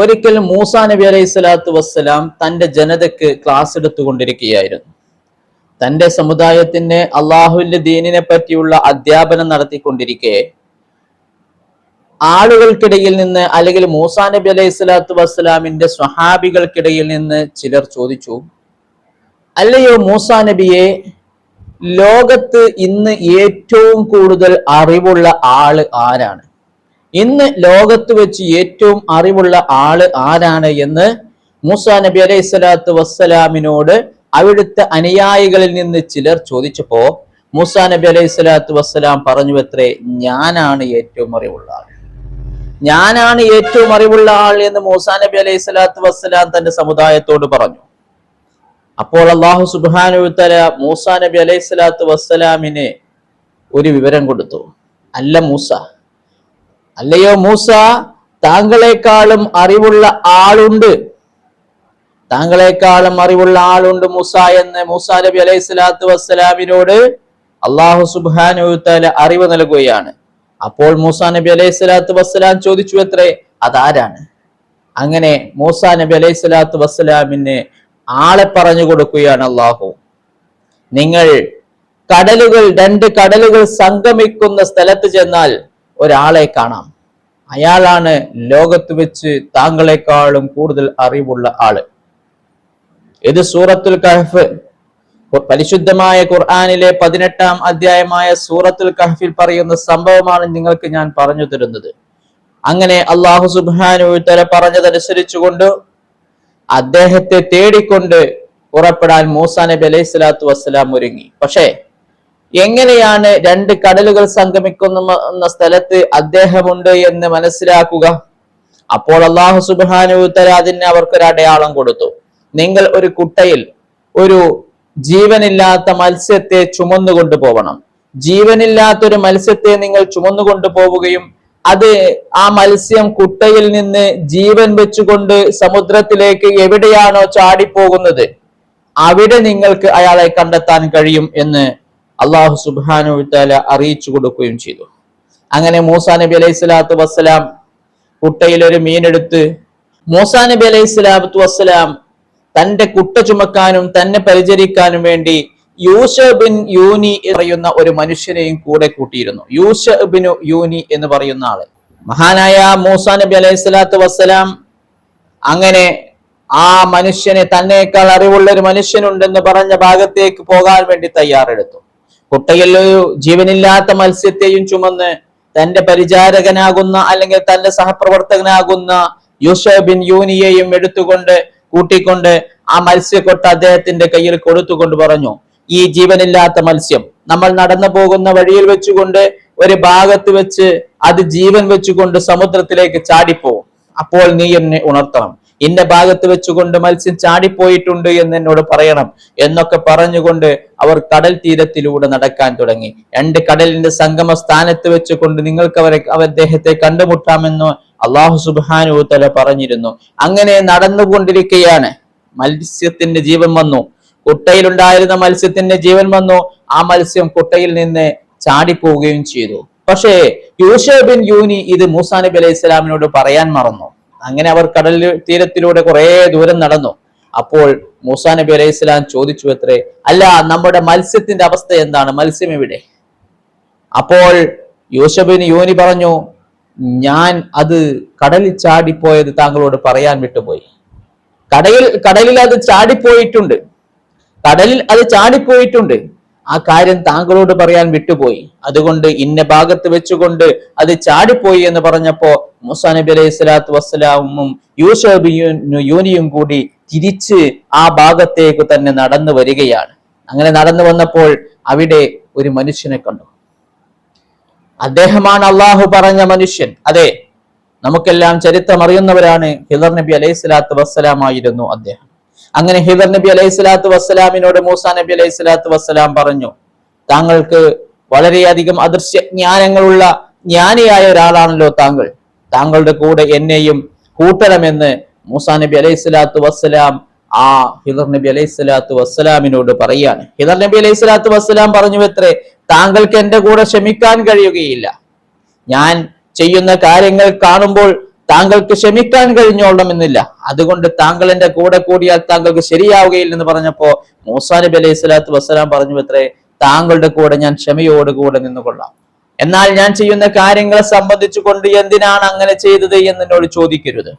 ഒരിക്കൽ മൂസാ നബി അലൈഹി സ്വലാത്തു വസ്സലാം തന്റെ ജനതയ്ക്ക് ക്ലാസ് എടുത്തുകൊണ്ടിരിക്കുകയായിരുന്നു. തന്റെ സമുദായത്തിന് അള്ളാഹുവിന്റെ ദീനിനെ പറ്റിയുള്ള അധ്യാപനം നടത്തിക്കൊണ്ടിരിക്കെ ആളുകൾക്കിടയിൽ നിന്ന്, അല്ലെങ്കിൽ മൂസാ നബി അലൈഹി സ്വലാത്തു വസ്സലാമിന്റെ സ്വഹാബികൾക്കിടയിൽ നിന്ന് ചിലർ ചോദിച്ചു, അല്ലയോ മൂസാ നബിയെ, ലോകത്ത് ഇന്ന് ഏറ്റവും കൂടുതൽ അറിവുള്ള ആള് ആരാണ്? ഇന്ന് ലോകത്ത് വെച്ച് ഏറ്റവും അറിവുള്ള ആള് ആരാണ് എന്ന് മൂസാ നബി അലൈഹി സ്വലാത്തു വസ്സലാമിനോട് അവിടുത്തെ അനുയായികളിൽ നിന്ന് ചിലർ ചോദിച്ചപ്പോ മൂസാ നബി അലൈഹി സ്വലാത്തു വസ്സലാം പറഞ്ഞു അത്രേ, ഞാനാണ് ഏറ്റവും അറിവുള്ള ആൾ, ഞാനാണ് ഏറ്റവും അറിവുള്ള ആൾ എന്ന് മൂസാ നബി അലൈഹി സ്വലാത്തു വസ്സലാം തന്റെ സമുദായത്തോട് പറഞ്ഞു. അപ്പോൾ അല്ലാഹു സുബ്ഹാനഹു വ തആല മൂസാ നബി അലൈഹി സ്വലാത്തു വസ്സലാമിന് ഒരു വിവരം കൊടുത്തു. അല്ലയോ മൂസ, താങ്കളെക്കാളും അറിവുള്ള ആളുണ്ട്, താങ്കളെക്കാളും അറിവുള്ള ആളുണ്ട് മൂസ എന്ന് മൂസാ നബി അലൈഹി സ്വലാത്തു വസ്സലാമിനോട് അല്ലാഹു സുബ്ഹാനഹു വ തആല അറിവ് നൽകുകയാണ്. അപ്പോൾ മൂസാ നബി അലൈഹി സ്വലാത്തു വസ്സലാം ചോദിച്ചു അത്രേ, അതാരാണ്? അങ്ങനെ മൂസാ നബി അലൈഹി സ്വലാത്തു വസ്സലാമിന് ആളെ പറഞ്ഞു കൊടുക്കുകയാണ് അല്ലാഹു. നിങ്ങൾ രണ്ട് കടലുകൾ സംഗമിക്കുന്ന സ്ഥലത്ത് ചെന്നാൽ ഒരാളെ കാണാം, അയാളാണ് ലോകത്ത് വെച്ച് താങ്കളെക്കാളും കൂടുതൽ അറിവുള്ള ആള്. ഇത് സൂറത്തുൽ കഹ്ഫ്, പരിശുദ്ധമായ ഖുർആനിലെ 18-ാം അധ്യായമായ സൂറത്തുൽ കഹ്ഫിൽ പറയുന്ന സംഭവമാണ് നിങ്ങൾക്ക് ഞാൻ പറഞ്ഞു തരുന്നത്. അങ്ങനെ അല്ലാഹു സുബ്ഹാനഹു വ തആല പറഞ്ഞതനുസരിച്ചുകൊണ്ട് അദ്ദേഹത്തെ തേടിക്കൊണ്ട് പുറപ്പെടാൻ മൂസാ നബി അലൈഹി സ്വലാത്തു വസ്സലാം ഒരുങ്ങി. പക്ഷേ എങ്ങനെയാണ് രണ്ട് കടലുകൾ സംഗമിക്കുന്ന സ്ഥലത്ത് അദ്ദേഹമുണ്ട് എന്ന് മനസ്സിലാക്കുക? അപ്പോൾ അല്ലാഹു സുബ്ഹാനഹു വ തആല അതിന് അവർക്കൊരു അടയാളം കൊടുത്തു. നിങ്ങൾ ഒരു കുട്ടയിൽ ഒരു ജീവനില്ലാത്ത മത്സ്യത്തെ ചുമന്നുകൊണ്ടു പോകണം. ജീവനില്ലാത്തൊരു മത്സ്യത്തെ നിങ്ങൾ ചുമന്നുകൊണ്ടു പോവുകയും ആ മത്സ്യം കുട്ടയിൽ നിന്ന് ജീവൻ വെച്ചുകൊണ്ട് സമുദ്രത്തിലേക്ക് എവിടെയാണോ ചാടിപ്പോകുന്നത് അവിടെ നിങ്ങൾക്ക് അയാളെ കണ്ടെത്താൻ കഴിയും എന്ന് അല്ലാഹു സുബ്ഹാനഹു വ തആല അറിയിച്ചു കൊടുക്കുകയും ചെയ്തു. അങ്ങനെ മൂസാ നബി അലൈഹി സ്വലാത്തു വസ്സലാം കുട്ടയിൽ ഒരു മീനെടുത്ത് മൂസാ നബി അലൈഹി സ്വലാത്തു വസ്സലാം തന്റെ കുട്ട ചുമക്കാനും തന്നെ പരിചരിക്കാനും വേണ്ടി യൂശ ബിൻ യൂനി പറയുന്ന ഒരു മനുഷ്യനെയും കൂടെ കൂട്ടിയിരുന്നു. യൂശ ബിൻ യൂനി എന്ന് പറയുന്ന ആള്, മഹാനായ മൂസാ നബി അലൈഹി സ്വലാത്തു വസ്സലാം അങ്ങനെ ആ മനുഷ്യനെ, തന്നേക്കാൾ അറിവുള്ള ഒരു മനുഷ്യനുണ്ടെന്ന് പറഞ്ഞ ഭാഗത്തേക്ക് പോകാൻ വേണ്ടി തയ്യാറെടുത്തു. കുട്ടയിൽ ഒരു ജീവനില്ലാത്ത മത്സ്യത്തെയും ചുമന്ന് തന്റെ പരിചാരകനാകുന്ന അല്ലെങ്കിൽ തന്റെ സഹപ്രവർത്തകനാകുന്ന യൂശ ബിൻ യൂനിയെയും കൂട്ടിക്കൊണ്ട് ആ മത്സ്യക്കൊട്ട അദ്ദേഹത്തിന്റെ കയ്യിൽ കൊടുത്തുകൊണ്ട് പറഞ്ഞു, ഈ ജീവനില്ലാത്ത മത്സ്യം നമ്മൾ നടന്നു പോകുന്ന വഴിയിൽ വെച്ചുകൊണ്ട് ഒരു ഭാഗത്ത് വെച്ച് അത് ജീവൻ വെച്ചുകൊണ്ട് സമുദ്രത്തിലേക്ക് ചാടിപ്പോവും. അപ്പോൾ നീ എന്നെ ഉണർത്തണം, ഇന്ന ഭാഗത്ത് വെച്ചുകൊണ്ട് മത്സ്യം ചാടിപ്പോയിട്ടുണ്ട് എന്ന് എന്നോട് പറയണം എന്നൊക്കെ പറഞ്ഞുകൊണ്ട് അവർ കടൽ തീരത്തിലൂടെ നടക്കാൻ തുടങ്ങി. രണ്ട് കടലിന്റെ സംഗമ സ്ഥാനത്ത് വെച്ചുകൊണ്ട് നിങ്ങൾക്ക് അദ്ദേഹത്തെ കണ്ടുമുട്ടാമെന്ന് അല്ലാഹു സുബ്ഹാനഹു വ തആല പറഞ്ഞിരുന്നു. അങ്ങനെ നടന്നുകൊണ്ടിരിക്കുകയാണ്. മത്സ്യത്തിന്റെ ജീവൻ വന്നു, കുട്ടയിലുണ്ടായിരുന്ന മത്സ്യത്തിന്റെ ജീവൻ വന്നു. ആ മത്സ്യം കുട്ടയിൽ നിന്ന് ചാടിപ്പോവുകയും ചെയ്തു. പക്ഷേ യൂശ ബിൻ യൂനി ഇത് മൂസാ നബി അലൈഹി സ്വലാമിനോട് പറയാൻ മറന്നു. അങ്ങനെ അവർ കടൽ തീരത്തിലൂടെ കുറെ ദൂരം നടന്നു. അപ്പോൾ മൂസാ നബി അലൈഹി സ്വലാം ചോദിച്ചു അത്രേ, അല്ല, നമ്മുടെ മത്സ്യത്തിന്റെ അവസ്ഥ എന്താണ്? മത്സ്യം എവിടെ? അപ്പോൾ യൂശ ബിൻ യൂനി പറഞ്ഞു, ഞാൻ അത് കടലിൽ ചാടിപ്പോയത് താങ്കളോട് പറയാൻ വിട്ടുപോയി. കടലിൽ അത് ചാടിപ്പോയിട്ടുണ്ട്, ആ കാര്യം താങ്കളോട് പറയാൻ വിട്ടുപോയി. അതുകൊണ്ട് ഇന്ന ഭാഗത്ത് വെച്ചുകൊണ്ട് അത് ചാടിപ്പോയി എന്ന് പറഞ്ഞപ്പോ മൂസാ നബി അലൈഹി സ്വലാത്തു വസ്സലാമും യൂശ ബിൻ യൂനിയും കൂടി തിരിച്ച് ആ ഭാഗത്തേക്ക് തന്നെ നടന്നു വരികയാണ്. അങ്ങനെ നടന്നു വന്നപ്പോൾ അവിടെ ഒരു മനുഷ്യനെ കണ്ടു. അദ്ദേഹമാണ് അള്ളാഹു പറഞ്ഞ മനുഷ്യൻ. അതെ, നമുക്കെല്ലാം ചരിത്രം അറിയുന്നവരാണ്. ഹിദർ നബി അലൈഹി സ്വലാത്തു വസ്സലാം ആയിരുന്നു അദ്ദേഹം. അങ്ങനെ ഹിദർ നബി അലൈഹി സ്വലാത്തു വസ്സലാമിനോട് മൂസാ നബി അലൈഹി സ്വലാത്തു വസ്സലാം പറഞ്ഞു, താങ്കൾക്ക് വളരെയധികം അദൃശ്യ ജ്ഞാനങ്ങളുള്ള ജ്ഞാനിയായ ഒരാളാണല്ലോ താങ്കൾ, താങ്കളുടെ കൂടെ എന്നെയും കൂട്ടണമെന്ന് മൂസാ നബി അലൈഹി സ്വലാത്തു വസ്സലാം ആ ഹിദർ നബി അലൈഹി സ്വലാത്തു വസ്സലാമിനോട് പറയാണ്. ഹിദർ നബി അലൈഹി സ്വലാത്തു വസ്സലാം പറഞ്ഞു അത്രേ, താങ്കൾക്ക് എന്റെ കൂടെ ക്ഷമിക്കാൻ കഴിയുകയില്ല. ഞാൻ ചെയ്യുന്ന കാര്യങ്ങൾ കാണുമ്പോൾ താങ്കൾക്ക് ക്ഷമിക്കാൻ കഴിഞ്ഞോളണമെന്നില്ല, അതുകൊണ്ട് താങ്കൾ എന്റെ കൂടെ കൂടിയാൽ താങ്കൾക്ക് ശരിയാവുകയില്ലെന്ന് പറഞ്ഞപ്പോ മൂസാ നബി അലൈഹി സ്വലാത്തു വസ്സലാം പറഞ്ഞു അത്രേ, താങ്കളുടെ കൂടെ ഞാൻ ക്ഷമയോടുകൂടെ നിന്നുകൊള്ളാം. എന്നാൽ ഞാൻ ചെയ്യുന്ന കാര്യങ്ങളെ സംബന്ധിച്ചു കൊണ്ട് എന്തിനാണ് അങ്ങനെ ചെയ്തത് എന്നോട് ചോദിക്കരുത്.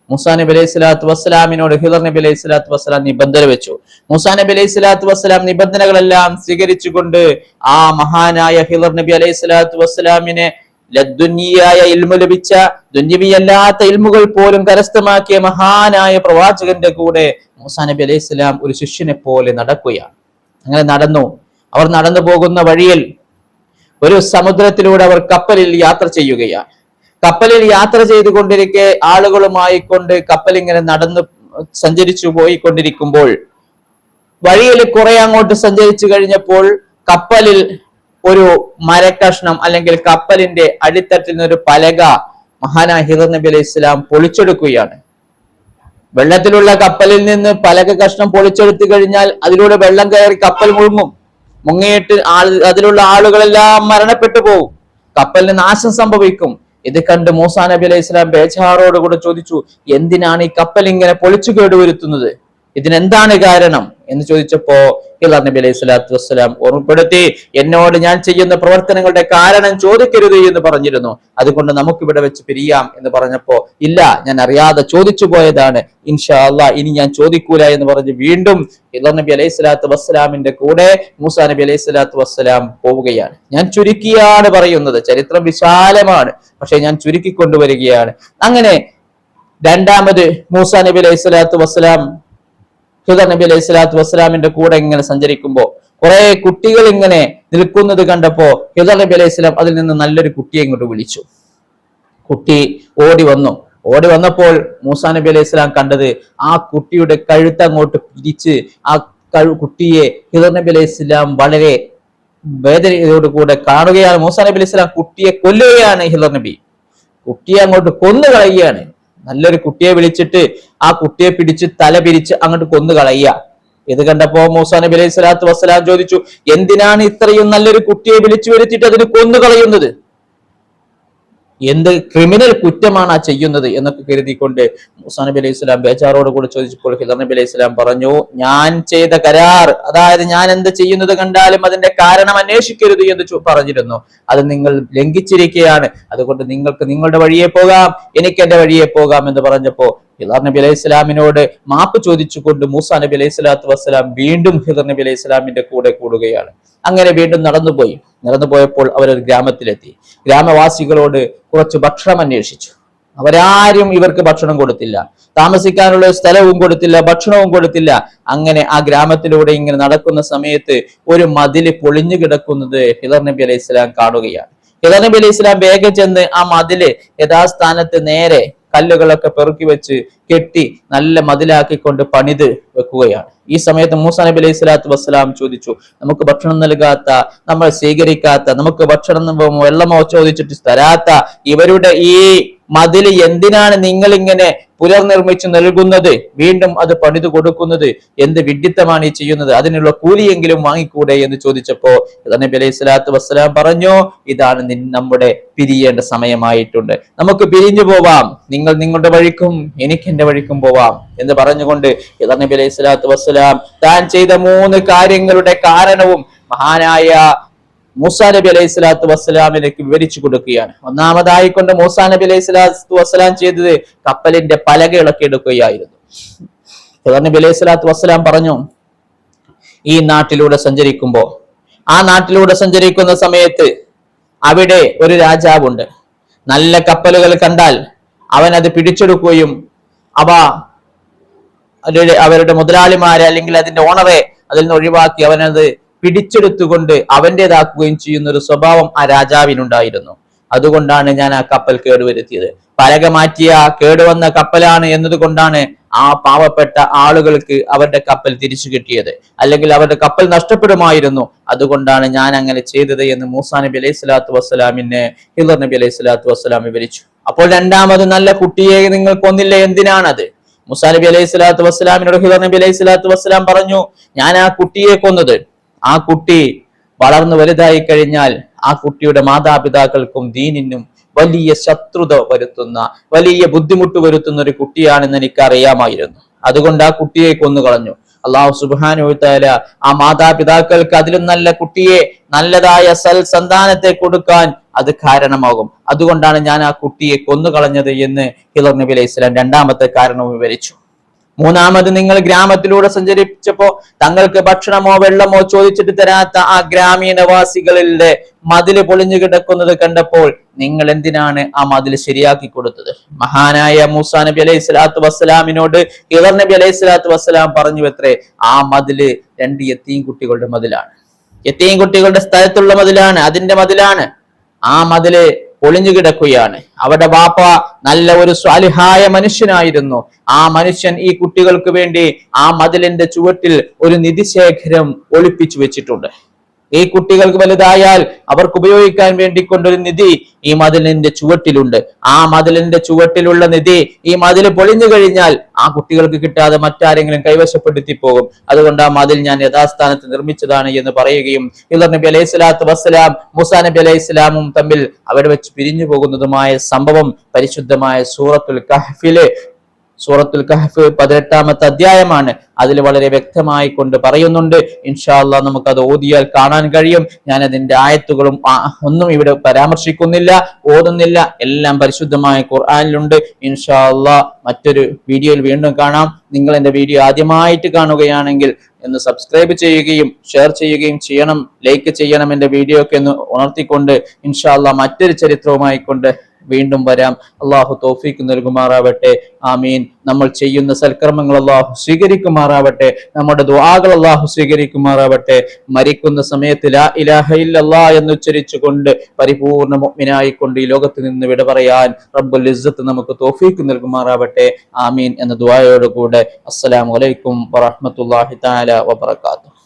മൂസാ നബി അലൈഹി സ്വലാത്തു വസ്സലാമിനോട് ഹിദർ നബി അലൈഹി സ്വലാത്തു വസ്സലാം നിബന്ധന വെച്ചു. മൂസാ നബി അലൈഹി സ്വലാത്തു വസ്സലാം നിബന്ധനകളെല്ലാം സ്വീകരിച്ചുകൊണ്ട് ആ മഹാനായ ഹിദർ നബി അലൈഹി സ്വലാത്തു വസ്സലാമിനെ ലദ്ദുനിയായ ഇൽമു ലഭിച്ച, ദുന്യവിയല്ലാത്ത ഇൽമുകൾ പോലും കരസ്ഥമാക്കിയ മഹാനായ പ്രവാചകന്റെ കൂടെ മൂസാ നബി അലൈഹി സ്വലാം ഒരു ശിഷ്യനെ പോലെ നടക്കുകയാണ്. അങ്ങനെ നടന്നു. അവർ നടന്നു പോകുന്ന വഴിയിൽ ഒരു സമുദ്രത്തിലൂടെ അവർ കപ്പലിൽ യാത്ര ചെയ്യുകയാണ്. കപ്പലിൽ യാത്ര ചെയ്തുകൊണ്ടിരിക്കെ ആളുകളുമായി കൊണ്ട് കപ്പൽ ഇങ്ങനെ നടന്ന് സഞ്ചരിച്ചു പോയിക്കൊണ്ടിരിക്കുമ്പോൾ വഴിയിൽ കുറെ അങ്ങോട്ട് സഞ്ചരിച്ചു കഴിഞ്ഞപ്പോൾ കപ്പലിൽ ഒരു മരക്കഷ്ണം അല്ലെങ്കിൽ കപ്പലിന്റെ അടിത്തട്ടിൽ നിന്നൊരു പലക മഹാനായ ഹിദർ നബി അലൈഹി സ്വലാം പൊളിച്ചെടുക്കുകയാണ്. വെള്ളത്തിലുള്ള കപ്പലിൽ നിന്ന് പലക കഷ്ണം പൊളിച്ചെടുത്തു കഴിഞ്ഞാൽ അതിലൂടെ വെള്ളം കയറി കപ്പൽ മുങ്ങിയിട്ട് അതിലുള്ള ആളുകളെല്ലാം മരണപ്പെട്ടു പോകും, കപ്പലിന് നാശം സംഭവിക്കും. ഇത് കണ്ട് മൂസാ നബി അലൈഹി സ്വലാം ബേജാറോടുകൂടെ ചോദിച്ചു, എന്തിനാണ് ഈ കപ്പൽ ഇങ്ങനെ പൊളിച്ചു കേടുവരുത്തുന്നത്, ഇതിനെന്താണ് കാരണം എന്ന് ചോദിച്ചപ്പോ ഹിദർ നബി അലൈഹി സ്വലാത്തു വസ്സലാം ഓർമ്മപ്പെടുത്തി, എന്നോട് ഞാൻ ചെയ്യുന്ന പ്രവർത്തനങ്ങളുടെ കാരണം ചോദിക്കരുത് എന്ന് പറഞ്ഞിരുന്നു, അതുകൊണ്ട് നമുക്കിവിടെ വെച്ച് പിരിയാം എന്ന് പറഞ്ഞപ്പോ ഇല്ല, ഞാൻ അറിയാതെ ചോദിച്ചു പോയതാണ്, ഇൻഷാ അല്ലാഹ് ഇനി ഞാൻ ചോദിക്കൂല എന്ന് പറഞ്ഞ് വീണ്ടും ഹിദർ നബി അലൈഹി സ്വലാത്തു വസ്സലാമിന്റെ കൂടെ മൂസാ നബി അലൈഹി സ്വലാത്തു വസ്സലാം പോവുകയാണ്. ഞാൻ ചുരുക്കിയാണ് പറയുന്നത്, ചരിത്രം വിശാലമാണ്, പക്ഷെ ഞാൻ ചുരുക്കിക്കൊണ്ടുവരികയാണ്. അങ്ങനെ രണ്ടാമത് മൂസാ നബി അലൈഹി സ്വലാത്തു വസ്സലാം ഹിദർ നബി അലൈഹി സ്വലാത്തു വസ്സലാമിന്റെ കൂടെ ഇങ്ങനെ സഞ്ചരിക്കുമ്പോ കുറെ കുട്ടികൾ ഇങ്ങനെ നിൽക്കുന്നത് കണ്ടപ്പോ ഹിദർ നബി അലൈഹി സ്വലാം അതിൽ നിന്ന് നല്ലൊരു കുട്ടിയെ ഇങ്ങോട്ട് വിളിച്ചു. കുട്ടി ഓടി വന്നപ്പോൾ മൂസാ നബി അലൈഹി സ്വലാം കണ്ടത് ആ കുട്ടിയുടെ കഴുത്ത് അങ്ങോട്ട് പിരിച്ച് ആ കുട്ടിയെ ഹിദർ നബി അലൈഹി സ്വലാം വളരെ വേദനയോടുകൂടെ കാണുകയാണ്. മൂസാ നബി അലൈഹി സ്വലാം കുട്ടിയെ കൊല്ലുകയാണ്. ഹിദർ നബി കുട്ടിയെ അങ്ങോട്ട് കൊന്നു കളയുകയാണ്. നല്ലൊരു കുട്ടിയെ വിളിച്ചിട്ട് ആ കുട്ടിയെ പിടിച്ച് തല പിരിച്ച് അങ്ങോട്ട് കൊന്നു കളയുക. ഇത് കണ്ടപ്പോ മൂസാ നബി അലൈഹി സ്വലാത്തു വസ്സലാം ചോദിച്ചു, എന്തിനാണ് ഇത്രയും നല്ലൊരു കുട്ടിയെ വിളിച്ചു വരുത്തിയിട്ട് അതിന് കൊന്നു കളയുന്നത്, എന്ത് ക്രിമിനൽ കുറ്റമാണ് ആ ചെയ്യുന്നത് എന്നൊക്കെ കരുതിക്കൊണ്ട് മൂസാ നബി അലൈഹി സ്വലാം ബേജാറോട് കൂടെ ചോദിച്ചപ്പോൾ ഹിദർ നബി അലൈഹി സ്വലാം പറഞ്ഞു, ഞാൻ ചെയ്ത കരാർ, അതായത് ഞാൻ എന്ത് ചെയ്യുന്നത് കണ്ടാലും അതിന്റെ കാരണം അന്വേഷിക്കരുത് എന്ന് പറഞ്ഞിരുന്നു, അത് നിങ്ങൾ ലംഘിച്ചിരിക്കുകയാണ്, അതുകൊണ്ട് നിങ്ങൾക്ക് നിങ്ങളുടെ വഴിയെ പോകാം, എനിക്ക് എന്റെ വഴിയെ പോകാം എന്ന് പറഞ്ഞപ്പോ ഹിദർ നബി അലൈഹി സ്വലാമിനോട് മാപ്പ് ചോദിച്ചുകൊണ്ട് മൂസാ നബി അലൈഹി സ്വലാത്തു വസ്സലാം വീണ്ടും ഹിദർ നബി അലൈഹി സ്വലാമിന്റെ കൂടെ കൂടുകയാണ്. അങ്ങനെ വീണ്ടും നടന്നുപോയപ്പോൾ അവരൊരു ഗ്രാമത്തിലെത്തി. ഗ്രാമവാസികളോട് കുറച്ച് ഭക്ഷണം അന്വേഷിച്ചു. അവരാരും ഇവർക്ക് ഭക്ഷണം കൊടുത്തില്ല, താമസിക്കാനുള്ള സ്ഥലവും കൊടുത്തില്ല, ഭക്ഷണവും കൊടുത്തില്ല. അങ്ങനെ ആ ഗ്രാമത്തിലൂടെ ഇങ്ങനെ നടക്കുന്ന സമയത്ത് ഒരു മതില് പൊളിഞ്ഞു കിടക്കുന്നത് ഹിദർ നബി അലൈഹി സ്വലാം കാണുകയാണ്. ഹിദർ നബി അലൈഹി സ്വലാം വേഗം ചെന്ന് ആ മതില് യഥാസ്ഥാനത്ത് നേരെ കല്ലുകളൊക്കെ പെറുക്കി വെച്ച് കെട്ടി നല്ല മതിലാക്കിക്കൊണ്ട് പണിത് വെക്കുകയാണ്. ഈ സമയത്ത് മൂസാ നബി അലൈഹി സ്വലാത്തു വസ്സലാം ചോദിച്ചു, നമുക്ക് ഭക്ഷണം നൽകാത്ത, നമ്മൾ സ്വീകരിക്കാത്ത, നമുക്ക് ഭക്ഷണം വെള്ളമോ ചോദിച്ചിട്ട് തരാത്ത ഇവരുടെ ഈ മതില് എന്തിനാണ് നിങ്ങൾ ഇങ്ങനെ പുനർനിർമ്മിച്ചു നൽകുന്നത്, വീണ്ടും അത് പണിതു കൊടുക്കുന്നത്, എന്ത് വിഡ്ഢിത്തമാണ് ഈ ചെയ്യുന്നത്, അതിനുള്ള കൂലിയെങ്കിലും വാങ്ങിക്കൂടെ എന്ന് ചോദിച്ചപ്പോ നബി അലൈഹി സ്വലാത്തു വസ്സലാം പറഞ്ഞു, ഇതാണ് നമ്മുടെ പിരിയേണ്ട സമയമായിട്ടുണ്ട്, നമുക്ക് പിരിഞ്ഞു പോവാം, നിങ്ങൾ നിങ്ങളുടെ വഴിക്കും എനിക്ക് എന്റെ വഴിക്കും പോവാം എന്ന് പറഞ്ഞുകൊണ്ട് നബി അലൈഹി സ്വലാത്തു വസ്സലാം താൻ ചെയ്ത 3 കാര്യങ്ങളുടെ കാരണവും മഹാനായ മൂസാ നബി അലൈഹി സ്വലാത്തു വസ്സലാമിലേക്ക് വിവരിച്ചു കൊടുക്കുകയാണ്. ഒന്നാമതായി കൊണ്ട് മൂസാ നബി അലൈഹി സ്വലാത്തു വസ്സലാം ചെയ്തത് കപ്പലിന്റെ പലക ഇളക്കി എടുക്കുകയായിരുന്നു. നബി അലൈഹി സ്വലാത്തു വസ്സലാം പറഞ്ഞു, ഈ നാട്ടിലൂടെ സഞ്ചരിക്കുന്ന സമയത്ത് അവിടെ ഒരു രാജാവുണ്ട്. നല്ല കപ്പലുകൾ കണ്ടാൽ അവൻ അത് പിടിച്ചെടുക്കുകയും അവരുടെ മുതലാളിമാരെ അല്ലെങ്കിൽ അതിന്റെ ഓണറെ അതിൽ നിന്ന് ഒഴിവാക്കി അവനത് പിടിച്ചെടുത്തുകൊണ്ട് അവന്റേതാക്കുകയും ചെയ്യുന്ന ഒരു സ്വഭാവം ആ രാജാവിനുണ്ടായിരുന്നു. അതുകൊണ്ടാണ് ഞാൻ ആ കപ്പൽ കേടുവരുത്തിയത്. പലക മാറ്റിയ കേടുവന്ന കപ്പലാണ് എന്നതുകൊണ്ടാണ് ആ പാവപ്പെട്ട ആളുകൾക്ക് അവരുടെ കപ്പൽ തിരിച്ചു കിട്ടിയത്, അല്ലെങ്കിൽ അവരുടെ കപ്പൽ നഷ്ടപ്പെടുമായിരുന്നു. അതുകൊണ്ടാണ് ഞാൻ അങ്ങനെ ചെയ്തത് എന്ന് മൂസാ നബി അലൈഹി സ്വലാത്തു വസ്സലാമിനെ ഹിദർ നബി അലൈഹി സ്വലാത്തു വസ്സലാം വിവരിച്ചു. അപ്പോൾ രണ്ടാമത് നല്ല കുട്ടിയെ നിങ്ങൾ കൊന്നില്ല, എന്തിനാണത്? മൂസാ നബി അലൈഹി സ്വലാത്തു വസ്സലാമിനോട് ഹിദർ നബി അലൈഹി സ്വലാത്തു വസ്സലാം പറഞ്ഞു, ഞാൻ ആ കുട്ടിയെ കൊന്നത്, ആ കുട്ടി വളർന്നു വലുതായി കഴിഞ്ഞാൽ ആ കുട്ടിയുടെ മാതാപിതാക്കൾക്കും ദീനിനും വലിയ ശത്രുത വരുത്തുന്ന, വലിയ ബുദ്ധിമുട്ട് വരുത്തുന്ന ഒരു കുട്ടിയാണെന്ന് എനിക്ക് അറിയാമായിരുന്നു. അതുകൊണ്ട് ആ കുട്ടിയെ കൊന്നുകളഞ്ഞു. അള്ളാഹു സുബ്ഹാനഹു വ തആല ആ മാതാപിതാക്കൾക്ക് അതിലും നല്ല കുട്ടിയെ, നല്ലതായ സന്താനത്തെ കൊടുക്കാൻ അത് കാരണമാകും. അതുകൊണ്ടാണ് ഞാൻ ആ കുട്ടിയെ കൊന്നുകളഞ്ഞത് എന്ന് ഹിളർ നബി അലൈഹി സ്വലാം രണ്ടാമത്തെ കാരണവും വിവരിച്ചു. മൂന്നാമത്, നിങ്ങൾ ഗ്രാമത്തിലൂടെ സഞ്ചരിച്ചപ്പോ തങ്ങൾക്ക് ഭക്ഷണമോ വെള്ളമോ ചോദിച്ചിട്ട് തരാത്ത ആ ഗ്രാമീണവാസികളുടെ മതില് പൊളിഞ്ഞു കിടക്കുന്നത് കണ്ടപ്പോൾ നിങ്ങൾ എന്തിനാണ് ആ മതിൽ ശരിയാക്കി കൊടുത്തത്? മഹാനായ മൂസാ നബി അലൈഹി സ്വലാത്തു വസ്സലാമിനോട് ഹിളർ നബി അലൈഹി സ്വലാത്തു വസ്സലാം പറഞ്ഞു എത്രേ, ആ മതില് 2 യതീം കുട്ടികളുടെ മതിലാണ്, യതീം കുട്ടികളുടെ സ്ഥലത്തുള്ള മതിലാണ്, അതിന്റെ മതിലാണ്. ആ മതില് പൊളിഞ്ഞു കിടക്കുകയാണ്. അവരുടെ ബാപ്പ നല്ല ഒരു സ്വാലിഹായ മനുഷ്യനായിരുന്നു. ആ മനുഷ്യൻ ഈ കുട്ടികൾക്ക് വേണ്ടി ആ മതിലിന്റെ ചുവട്ടിൽ ഒരു നിധിശേഖരം ഒളിപ്പിച്ചു വെച്ചിട്ടുണ്ട്. ഈ കുട്ടികൾക്ക് വലുതായാൽ അവർക്ക് ഉപയോഗിക്കാൻ വേണ്ടി കൊണ്ടൊരു നിധി ഈ മതിലിന്റെ ചുവട്ടിലുണ്ട്. ആ മതിലിന്റെ ചുവട്ടിലുള്ള നിധി ഈ മതില് പൊളിഞ്ഞു കഴിഞ്ഞാൽ ആ കുട്ടികൾക്ക് കിട്ടാതെ മറ്റാരെങ്കിലും കൈവശപ്പെടുത്തി പോകും. അതുകൊണ്ട് ആ മതിൽ ഞാൻ യഥാസ്ഥാനത്ത് നിർമ്മിച്ചതാണ് എന്ന് പറയുകയും ഹിളർ നബി അലൈഹി സ്വലാത്തു വസ്സലാം മൂസാ നബി അലൈഹി സ്വലാമും തമ്മിൽ അവിടെ വെച്ച് പിരിഞ്ഞു പോകുന്നതുമായ സംഭവം പരിശുദ്ധമായ സൂറത്തുൽ കഹ്ഫ് 18ാമത്തെ അധ്യായമാണ്. അതിൽ വളരെ വ്യക്തമായി കൊണ്ട് പറയുന്നുണ്ട്. ഇൻഷാ അല്ലാഹ് നമുക്കത് ഓതിയാൽ കാണാൻ കഴിയും. ഞാൻ അതിന്റെ ആയത്തുകളും ഒന്നും ഇവിടെ പരാമർശിക്കുന്നില്ല, ഓതുന്നില്ല. എല്ലാം പരിശുദ്ധമായ ഖുർആനിലുണ്ട്. ഇൻഷാ അല്ലാഹ് മറ്റൊരു വീഡിയോയിൽ വീണ്ടും കാണാം. നിങ്ങൾ എന്റെ വീഡിയോ ആദ്യമായിട്ട് കാണുകയാണെങ്കിൽ ഒന്ന് സബ്സ്ക്രൈബ് ചെയ്യുകയും ഷെയർ ചെയ്യുകയും ചെയ്യണം, ലൈക്ക് ചെയ്യണം എന്റെ വീഡിയോക്ക് എന്ന് ഉണർത്തിക്കൊണ്ട് ഇൻഷാ അല്ലാഹ് മറ്റൊരു ചരിത്രവുമായി കൊണ്ട് വീണ്ടും വരാം. അള്ളാഹു തൗഫീഖ് നൽകുമാറാവട്ടെ. ആമീൻ. നമ്മൾ ചെയ്യുന്ന സൽക്കർമ്മങ്ങൾ അള്ളാഹു സ്വീകരിക്കുമാറാവട്ടെ. നമ്മുടെ ദുആകൾ അള്ളാഹു സ്വീകരിക്കുമാറാവട്ടെ. മരിക്കുന്ന സമയത്ത് ലാ ഇലാഹ ഇല്ലല്ലാഹ് എന്ന് ഉച്ചരിച്ചുകൊണ്ട് പരിപൂർണ്ണ മുഅ്മിനായിക്കൊണ്ട് ഈ ലോകത്ത് നിന്ന് വിട പറയാൻ റബ്ബുൽ ഇസ്സത്ത് നമുക്ക് തൗഫീഖ് നൽകുമാറാവട്ടെ. ആമീൻ എന്ന ദുആയോടുകൂടെ അസ്സലാമു അലൈക്കും വറഹ്മത്തുള്ളാഹി തആല വബറകാതുഹു.